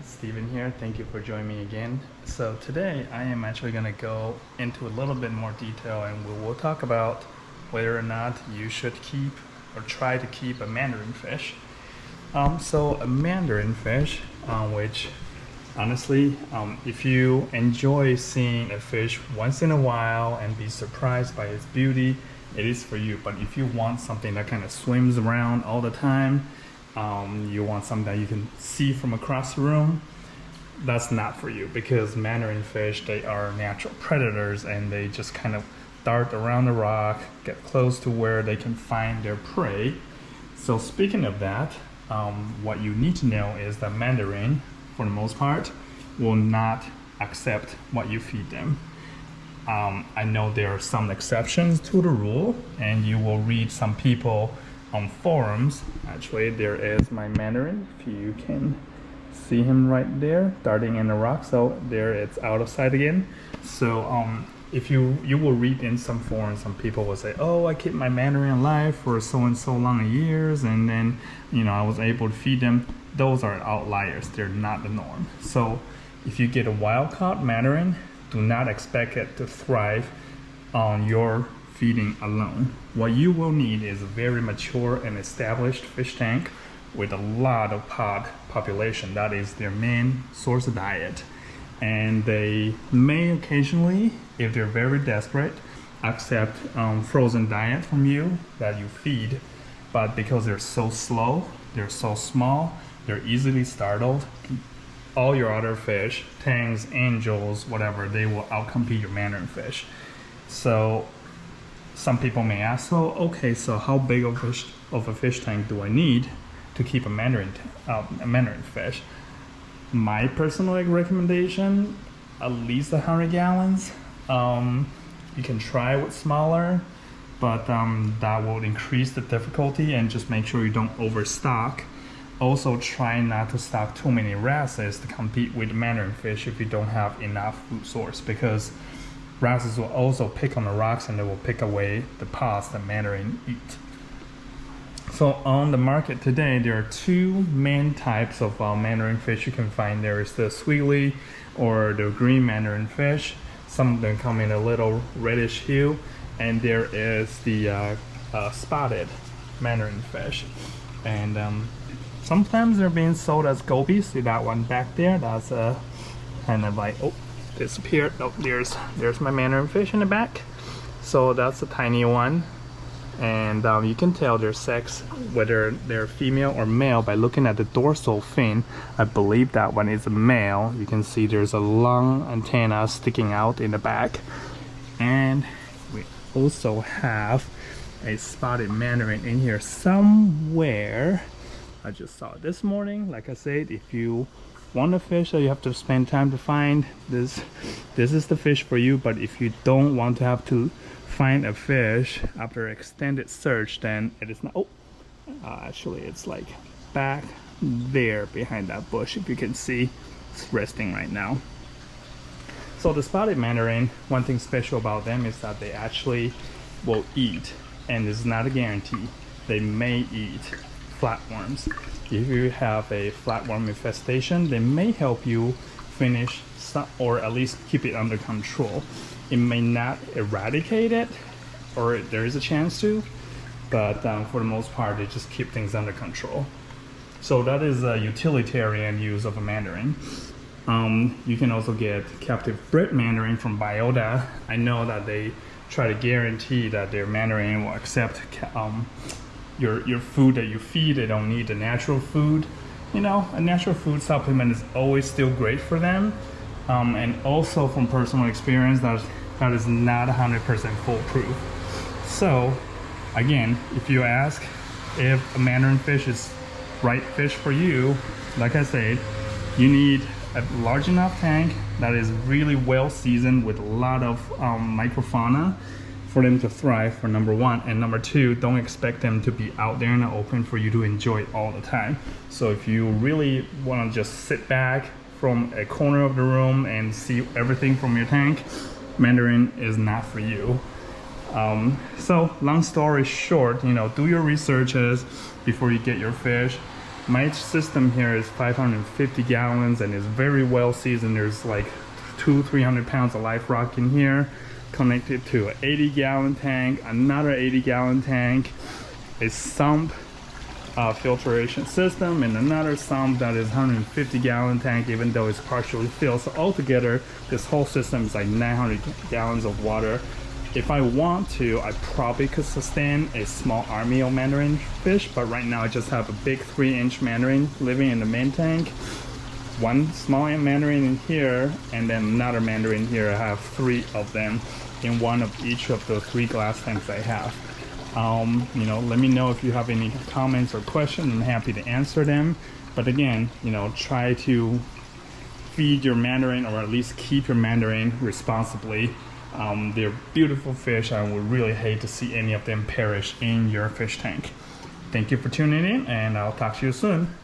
Steven here. Thank you for joining me again. So today I am actually going to go into a little bit more detail and we will talk about whether or not you should keep or try to keep a Mandarin fish. So a Mandarin fish, which honestly, if you enjoy seeing a fish once in a while and be surprised by its beauty, it is for you. But if you want something that kind of swims around all the time, you want something that you can see from across the room, that's not for you, because Mandarin fish, they are natural predators and they just kind of dart around the rock, get close to where they can find their prey. So speaking of that, what you need to know is that Mandarin, for the most part, will not accept what you feed them. I know there are some exceptions to the rule, and you will read some people on forums. Actually, there is my Mandarin, if you can see him right there darting in the rock. So there, it's out of sight again. So if you will read in some forums, some people will say, oh, I keep my Mandarin alive for so and so long years, and then I was able to feed them. Those are outliers, they're not the norm. So if you get a wild caught Mandarin, do not expect it to thrive on your feeding alone. What you will need is a very mature and established fish tank with a lot of pod population. That is their main source of diet. And they may occasionally, if they're very desperate, accept frozen diet from you that you feed. But because they're so slow, they're so small, they're easily startled, all your other fish, tangs, angels, whatever, they will outcompete your Mandarin fish. So some people may ask, so okay, so how big of a fish tank do I need to keep a Mandarin fish? My personal recommendation, at least 100 gallons. You can try with smaller, but that will increase the difficulty, and just make sure you don't overstock. Also, try not to stock too many wrasses to compete with Mandarin fish if you don't have enough food source, because wrasses will also pick on the rocks and they will pick away the pods that Mandarin eat. So on the market today, there are two main types of Mandarin fish you can find. There is the squiggly or the green Mandarin fish. Some of them come in a little reddish hue, and there is the spotted Mandarin fish. And sometimes they're being sold as gobies. See that one back there? That's kind of like, oh, disappeared. Oh, there's my Mandarin fish in the back. So that's a tiny one, and you can tell their sex, whether they're female or male, by looking at the dorsal fin. I believe that one is a male. You can see there's a long antenna sticking out in the back. And we also have a spotted Mandarin in here somewhere. I just saw it this morning. Like I said, if you want a fish that you have to spend time to find, this is the fish for you. But if you don't want to have to find a fish after extended search, then it is not. Oh, actually it's like back there behind that bush. If you can see, it's resting right now. So the spotted Mandarin, one thing special about them is that they actually will eat, and it's not a guarantee. They may eat flatworms. If you have a flatworm infestation, they may help you finish some, or at least keep it under control. It may not eradicate it, or there is a chance to, but for the most part, they just keep things under control. So that is a utilitarian use of a Mandarin. You can also get captive bred Mandarin from Biota. I know that they try to guarantee that their Mandarin will accept your food that you feed. They don't need the natural food. A natural food supplement is always still great for them. And also from personal experience, that is not 100% foolproof. So again, if you ask if a Mandarin fish is right fish for you, like I said, you need a large enough tank that is really well seasoned with a lot of microfauna for them to thrive, for number one. And number two, don't expect them to be out there in the open for you to enjoy it all the time. So if you really want to just sit back from a corner of the room and see everything from your tank, Mandarin is not for you. So long story short, do your researches before you get your fish. My system here is 550 gallons and is very well seasoned. There's like 200-300 pounds of live rock in here, connected to an 80-gallon tank, another 80-gallon tank, a sump filtration system, and another sump that is 150-gallon tank, even though it's partially filled. So altogether, this whole system is like 900 gallons of water. If I want to, I probably could sustain a small army of Mandarin fish, but right now I just have a big 3-inch Mandarin living in the main tank, one small Mandarin in here, and then another Mandarin here. I have 3 of them in one of each of the 3 glass tanks I have. You know, let me know if you have any comments or questions. I'm happy to answer them. But again, you know, try to feed your Mandarin, or at least keep your Mandarin responsibly. They're beautiful fish. I would really hate to see any of them perish in your fish tank. Thank you for tuning in, and I'll talk to you soon.